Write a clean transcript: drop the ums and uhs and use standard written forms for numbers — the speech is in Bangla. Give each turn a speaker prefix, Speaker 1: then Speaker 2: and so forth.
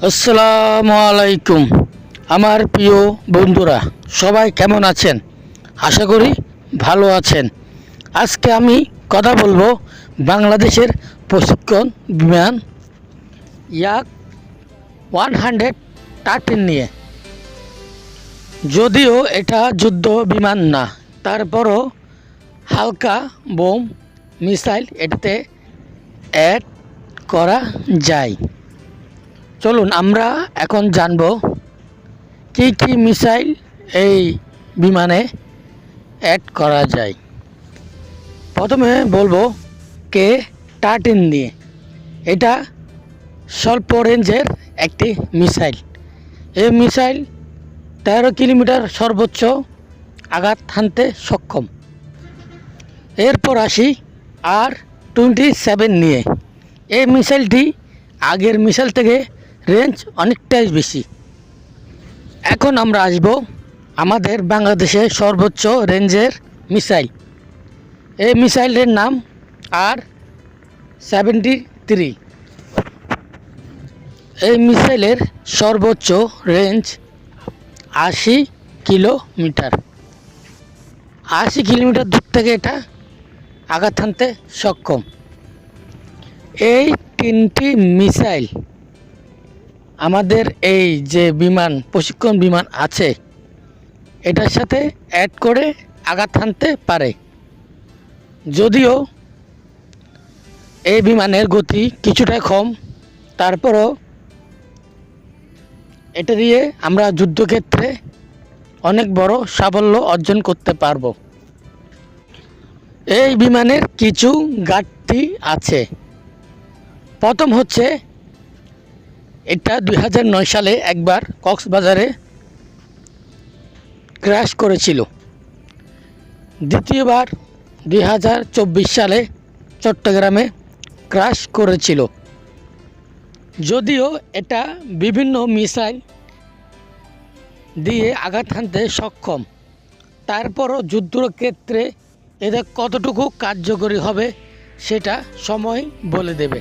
Speaker 1: আসসালামু আলাইকুম। আমার প্রিয় বন্ধুরা, সবাই কেমন আছেন? আশা করি ভালো আছেন। আজকে আমি কথা বলবো বাংলাদেশের প্রশিক্ষণ বিমান ইয়াক 113 নিয়ে। যদিও এটা যুদ্ধ বিমান না, তারপরও হালকা বোম মিসাইল এটাতে অ্যাড করা যায়। চলুন আমরা এখন জানব কী কী মিসাইল এই বিমানে অ্যাড করা যায়। প্রথমে বলবো K-13 নিয়ে। এটা স্বল্প রেঞ্জের একটি মিসাইল। এই মিসাইল 13 কিলোমিটার সর্বোচ্চ আঘাত হানতে সক্ষম। এরপর আসি R-27 নিয়ে। এই মিসাইলটি আগের মিসাইল থেকে রেঞ্জ অনেকটাই বেশি। এখন আমরা আসব আমাদের বাংলাদেশে সর্বোচ্চ রেঞ্জের মিসাইল। এই মিসাইলের নাম R-73। এই মিসাইলের সর্বোচ্চ রেঞ্জ 80 কিলোমিটার। 80 কিলোমিটার দূর থেকে এটা আঘাত হানতে সক্ষম। এই তিনটি মিসাইল আমাদের এই যে বিমান প্রশিক্ষণ বিমান আছে এটার সাথে অ্যাড করে আঘাত হানতে পারে। যদিও এই বিমানের গতি কিছুটা কম, তারপরও এটা দিয়ে আমরা যুদ্ধক্ষেত্রে অনেক বড় সাফল্য অর্জন করতে পারবো। এই বিমানের কিছু ঘাটতি আছে। প্রথম হচ্ছে, এটা 2009 সালে একবার কক্সবাজারে ক্র্যাশ করেছিল। দ্বিতীয়বার 2024 সালে চট্টগ্রামে ক্র্যাশ করেছিল। যদিও এটা বিভিন্ন মিসাইল দিয়ে আঘাত হানতে সক্ষম, তারপরও যুদ্ধক্ষেত্রে এটা কতটুকু কার্যকরী হবে সেটা সময় বলে দেবে।